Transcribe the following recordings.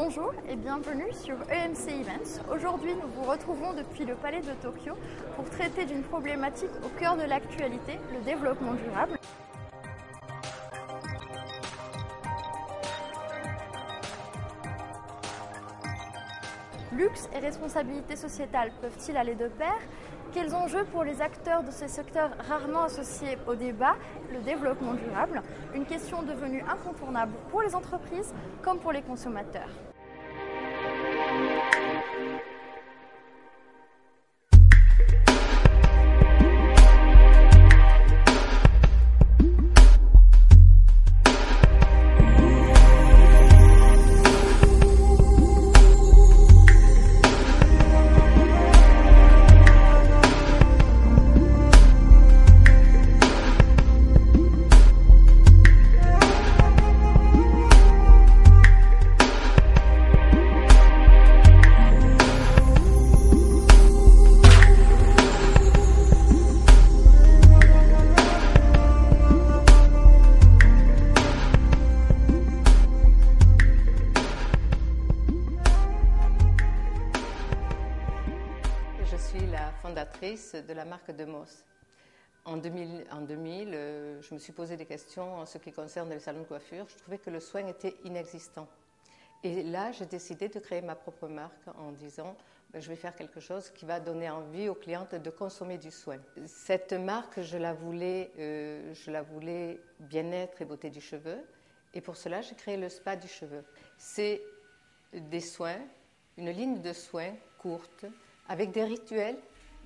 Bonjour et bienvenue sur EMC Events. Aujourd'hui, nous vous retrouvons depuis le Palais de Tokyo pour traiter d'une problématique au cœur de l'actualité, le développement durable. Luxe et responsabilité sociétale peuvent-ils aller de pair? Quels enjeux pour les acteurs de ce secteur rarement associés au débat, le développement durable? Une question devenue incontournable pour les entreprises comme pour les consommateurs. Je suis la fondatrice de la marque Demos. En 2000, je me suis posé des questions en ce qui concerne les salons de coiffure. Je trouvais que le soin était inexistant. Et là, j'ai décidé de créer ma propre marque en disant je vais faire quelque chose qui va donner envie aux clientes de consommer du soin. Cette marque, je la voulais bien-être et beauté du cheveu. Et pour cela, j'ai créé le spa du cheveu. C'est des soins, une ligne de soins courte, avec des rituels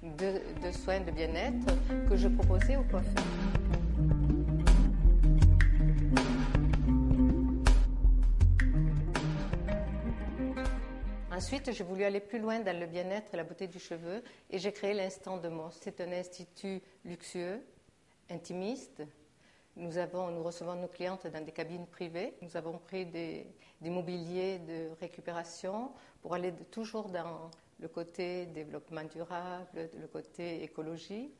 de soins de bien-être que je proposais aux coiffeurs. Ensuite, j'ai voulu aller plus loin dans le bien-être et la beauté du cheveu et j'ai créé l'Instant Demos. C'est un institut luxueux, intimiste. Nous recevons nos clientes dans des cabines privées. Nous avons pris des mobiliers de récupération pour aller toujours dans le côté développement durable, le côté écologie.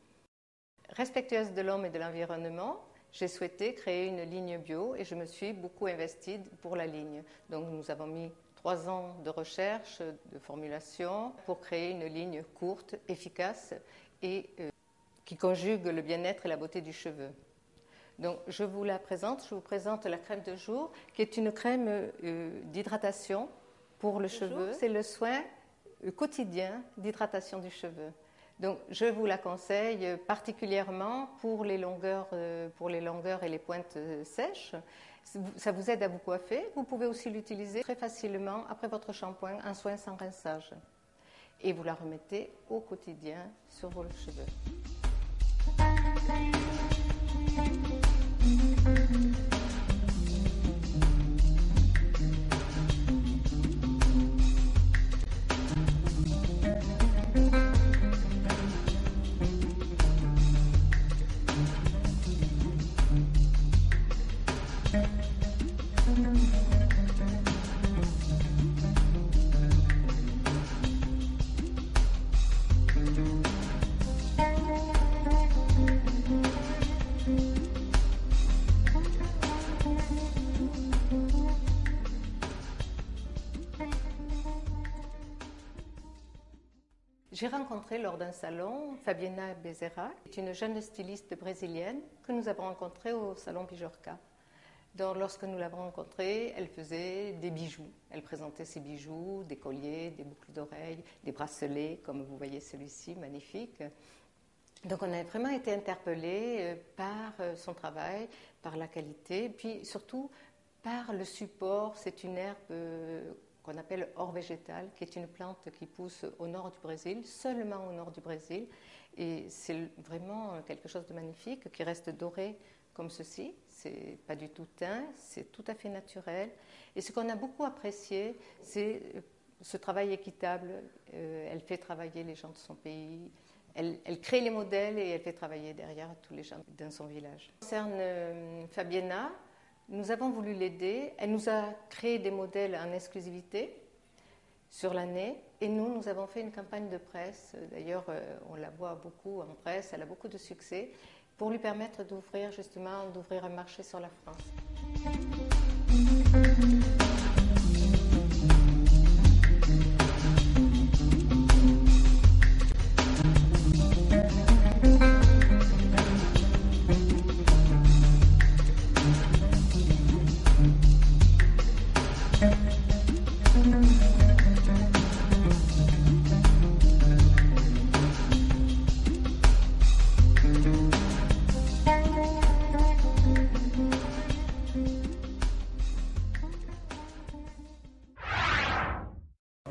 Respectueuse de l'homme et de l'environnement, j'ai souhaité créer une ligne bio et je me suis beaucoup investie pour la ligne. Donc nous avons mis 3 ans de recherche, de formulation pour créer une ligne courte, efficace et qui conjugue le bien-être et la beauté du cheveu. Donc je vous présente la crème de jour qui est une crème d'hydratation pour le cheveu. C'est le soin quotidien d'hydratation du cheveu. Donc, je vous la conseille particulièrement pour les longueurs et les pointes sèches. Ça vous aide à vous coiffer. Vous pouvez aussi l'utiliser très facilement après votre shampoing, un soin sans rinçage. Et vous la remettez au quotidien sur vos cheveux. J'ai rencontré lors d'un salon Fabiana Bezerra, qui est une jeune styliste brésilienne que nous avons rencontrée au salon Bijorka. Donc, lorsque nous l'avons rencontrée, elle faisait des bijoux. Elle présentait ses bijoux, des colliers, des boucles d'oreilles, des bracelets, comme vous voyez celui-ci, magnifique. Donc on a vraiment été interpellés par son travail, par la qualité, puis surtout par le support. C'est une herbe qu'on appelle or végétal, qui est une plante qui pousse au nord du Brésil, seulement au nord du Brésil. Et c'est vraiment quelque chose de magnifique qui reste doré comme ceci. C'est pas du tout teint, c'est tout à fait naturel. Et ce qu'on a beaucoup apprécié, c'est ce travail équitable. Elle fait travailler les gens de son pays. Elle crée les modèles et elle fait travailler derrière tous les gens dans son village. Concernant Fabiana, nous avons voulu l'aider. Elle nous a créé des modèles en exclusivité sur l'année et nous avons fait une campagne de presse. D'ailleurs, on la voit beaucoup en presse, elle a beaucoup de succès pour lui permettre d'ouvrir un marché sur la France.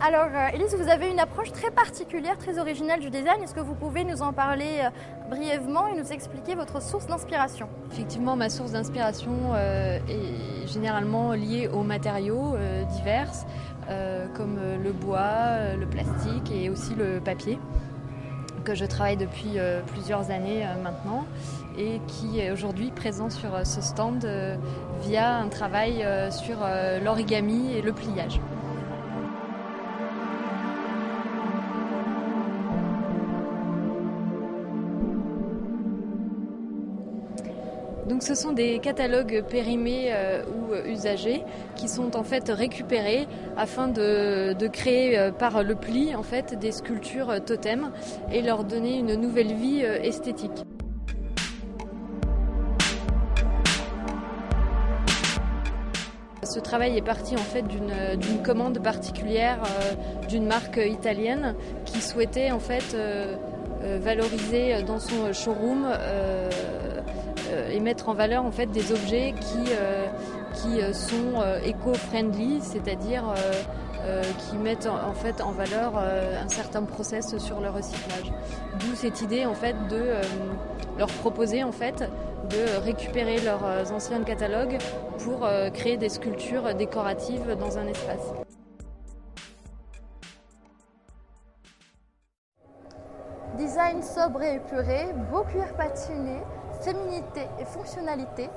Alors, Élise, vous avez une approche très particulière, très originale du design. Est-ce que vous pouvez nous en parler brièvement et nous expliquer votre source d'inspiration? Effectivement, ma source d'inspiration est généralement liée aux matériaux divers, comme le bois, le plastique et aussi le papier, que je travaille depuis plusieurs années maintenant et qui est aujourd'hui présent sur ce stand via un travail sur l'origami et le pliage. Donc ce sont des catalogues périmés ou usagés qui sont en fait récupérés afin de créer par le pli en fait des sculptures totems et leur donner une nouvelle vie esthétique. Ce travail est parti en fait d'une commande particulière d'une marque italienne qui souhaitait en fait valoriser dans son showroom et mettre en valeur en fait des objets qui sont éco-friendly, c'est-à-dire qui mettent en fait en valeur un certain process sur le recyclage. D'où cette idée en fait de leur proposer en fait de récupérer leurs anciens catalogues pour créer des sculptures décoratives dans un espace. Design sobre et épuré, beau cuir patiné, féminité et fonctionnalité,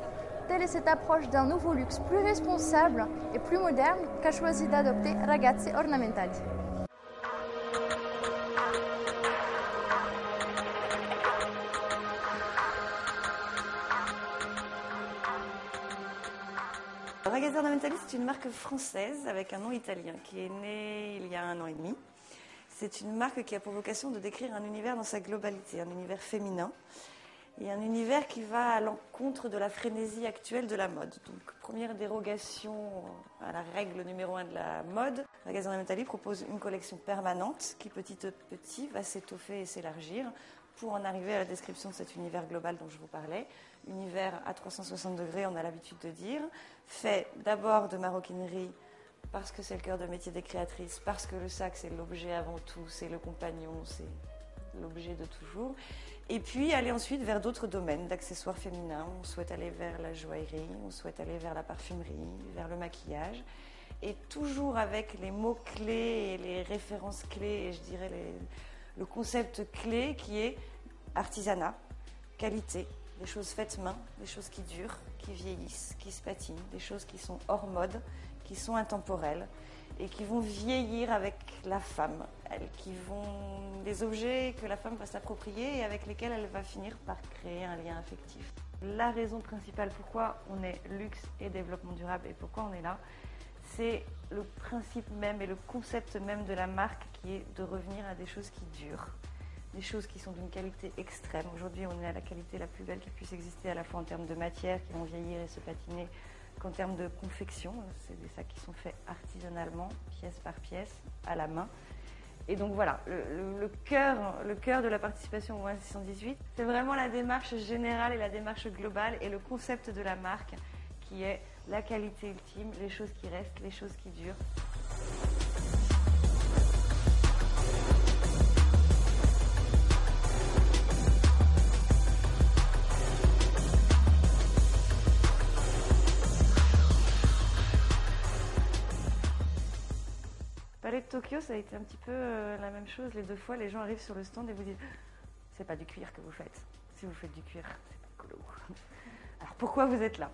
telle est cette approche d'un nouveau luxe plus responsable et plus moderne qu'a choisi d'adopter Ragazzi Ornamentali. Ragazzi Ornamentali, c'est une marque française avec un nom italien qui est née il y a 1 an et demi. C'est une marque qui a pour vocation de décrire un univers dans sa globalité, un univers féminin et un univers qui va à l'encontre de la frénésie actuelle de la mode. Donc, première dérogation à la règle numéro 1 de la mode, Ragazzi Ornamentali propose une collection permanente qui petit à petit va s'étoffer et s'élargir pour en arriver à la description de cet univers global dont je vous parlais. Univers à 360 degrés, on a l'habitude de dire, fait d'abord de maroquinerie, parce que c'est le cœur de métier des créatrices, parce que le sac c'est l'objet avant tout, c'est le compagnon, c'est l'objet de toujours. Et puis aller ensuite vers d'autres domaines d'accessoires féminins. On souhaite aller vers la joaillerie, on souhaite aller vers la parfumerie, vers le maquillage. Et toujours avec les mots-clés et les références clés, et je dirais le concept clé qui est artisanat, qualité, des choses faites main, des choses qui durent, qui vieillissent, qui se patinent, des choses qui sont hors mode, qui sont intemporelles et qui vont vieillir avec la femme, des objets que la femme va s'approprier et avec lesquels elle va finir par créer un lien affectif. La raison principale pourquoi on est luxe et développement durable et pourquoi on est là, c'est le principe même et le concept même de la marque qui est de revenir à des choses qui durent, des choses qui sont d'une qualité extrême. Aujourd'hui, on est à la qualité la plus belle qui puisse exister, à la fois en termes de matière qui vont vieillir et se patiner, qu'en termes de confection. C'est des sacs qui sont faits artisanalement, pièce par pièce, à la main. Et donc voilà, le cœur de la participation au 1618, c'est vraiment la démarche générale et la démarche globale et le concept de la marque qui est la qualité ultime, les choses qui restent, les choses qui durent. Palais de Tokyo, ça a été un petit peu la même chose. Les 2 fois, les gens arrivent sur le stand et vous disent « c'est pas du cuir que vous faites. Si vous faites du cuir, c'est pas écolo. » Alors pourquoi vous êtes là?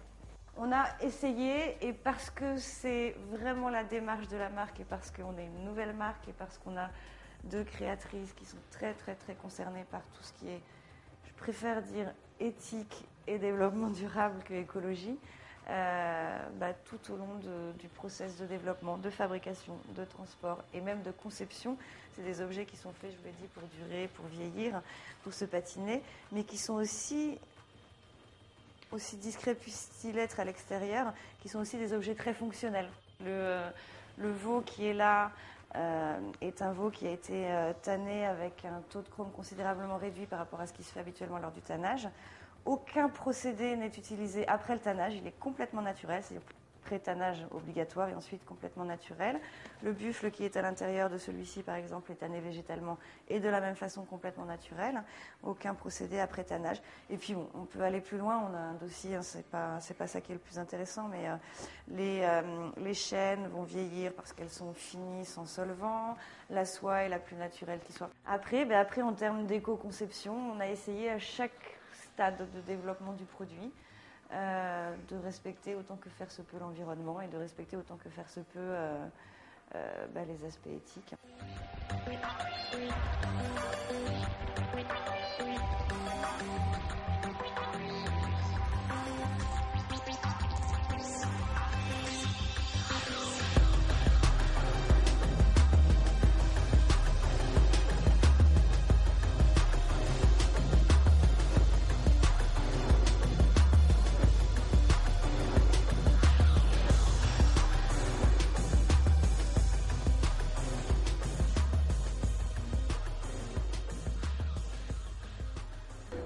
On a essayé et parce que c'est vraiment la démarche de la marque et parce qu'on est une nouvelle marque et parce qu'on a 2 créatrices qui sont très très très concernées par tout ce qui est, je préfère dire éthique et développement durable que écologie. Tout au long du process de développement, de fabrication, de transport et même de conception. C'est des objets qui sont faits, je vous l'ai dit, pour durer, pour vieillir, pour se patiner, mais qui sont aussi discrets puissent-ils être à l'extérieur, qui sont aussi des objets très fonctionnels. Le veau qui est là est un veau qui a été tanné avec un taux de chrome considérablement réduit par rapport à ce qui se fait habituellement lors du tannage. Aucun procédé n'est utilisé après le tannage, il est complètement naturel, c'est-à-dire pré-tannage obligatoire et ensuite complètement naturel. Le buffle qui est à l'intérieur de celui-ci, par exemple, est tanné végétalement et de la même façon complètement naturel. Aucun procédé à pré-tannage. Et puis bon, on peut aller plus loin. On a un dossier, hein, c'est pas ça qui est le plus intéressant, mais les chênes vont vieillir parce qu'elles sont finies sans solvant. La soie est la plus naturelle qui soit. Après, en termes d'éco-conception, on a essayé à chaque stade de développement du produit de respecter autant que faire se peut l'environnement et de respecter autant que faire se peut les aspects éthiques.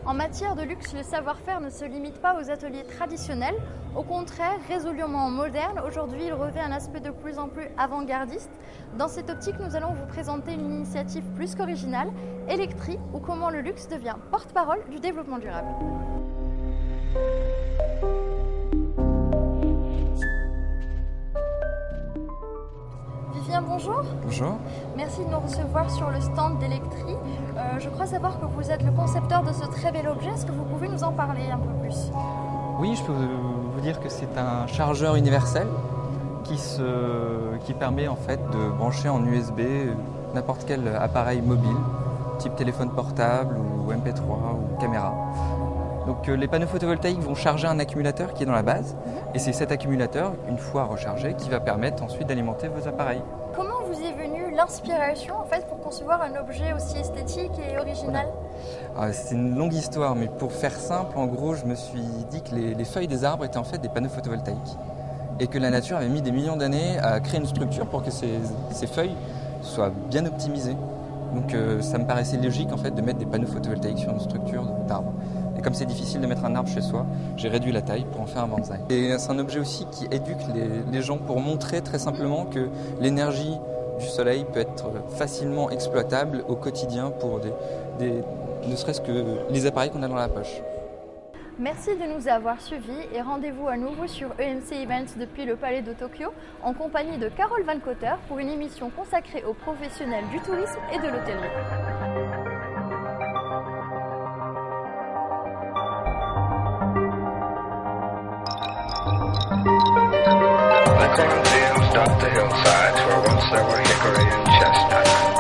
En matière de luxe, le savoir-faire ne se limite pas aux ateliers traditionnels. Au contraire, résolument moderne, aujourd'hui il revêt un aspect de plus en plus avant-gardiste. Dans cette optique, nous allons vous présenter une initiative plus qu'originale, Electri, ou comment le luxe devient porte-parole du développement durable. Vivien, bonjour. Bonjour. Merci de nous recevoir sur le stand d'Electri. Je crois savoir que vous êtes le concepteur de ce très bel objet. Est-ce que vous pouvez nous en parler un peu plus ? Oui, je peux vous dire que c'est un chargeur universel qui permet en fait de brancher en USB n'importe quel appareil mobile, type téléphone portable ou MP3 ou caméra. Donc les panneaux photovoltaïques vont charger un accumulateur qui est dans la base et c'est cet accumulateur, une fois rechargé, qui va permettre ensuite d'alimenter vos appareils. Comment vous est venue l'inspiration en fait pour concevoir un objet aussi esthétique et original ? Voilà. C'est une longue histoire, mais pour faire simple, en gros, je me suis dit que les feuilles des arbres étaient en fait des panneaux photovoltaïques et que la nature avait mis des millions d'années à créer une structure pour que ces feuilles soient bien optimisées. Donc ça me paraissait logique en fait de mettre des panneaux photovoltaïques sur une structure d'arbre. Et comme c'est difficile de mettre un arbre chez soi, j'ai réduit la taille pour en faire un bonsaï. Et c'est un objet aussi qui éduque les gens pour montrer très simplement que l'énergie du soleil peut être facilement exploitable au quotidien pour ne serait-ce que les appareils qu'on a dans la poche. Merci de nous avoir suivis et rendez-vous à nouveau sur EMC Events depuis le Palais de Tokyo en compagnie de Carole Van Cotter pour une émission consacrée aux professionnels du tourisme et de l'hôtellerie. The cornfields dot the hillsides where once there were hickory and chestnut.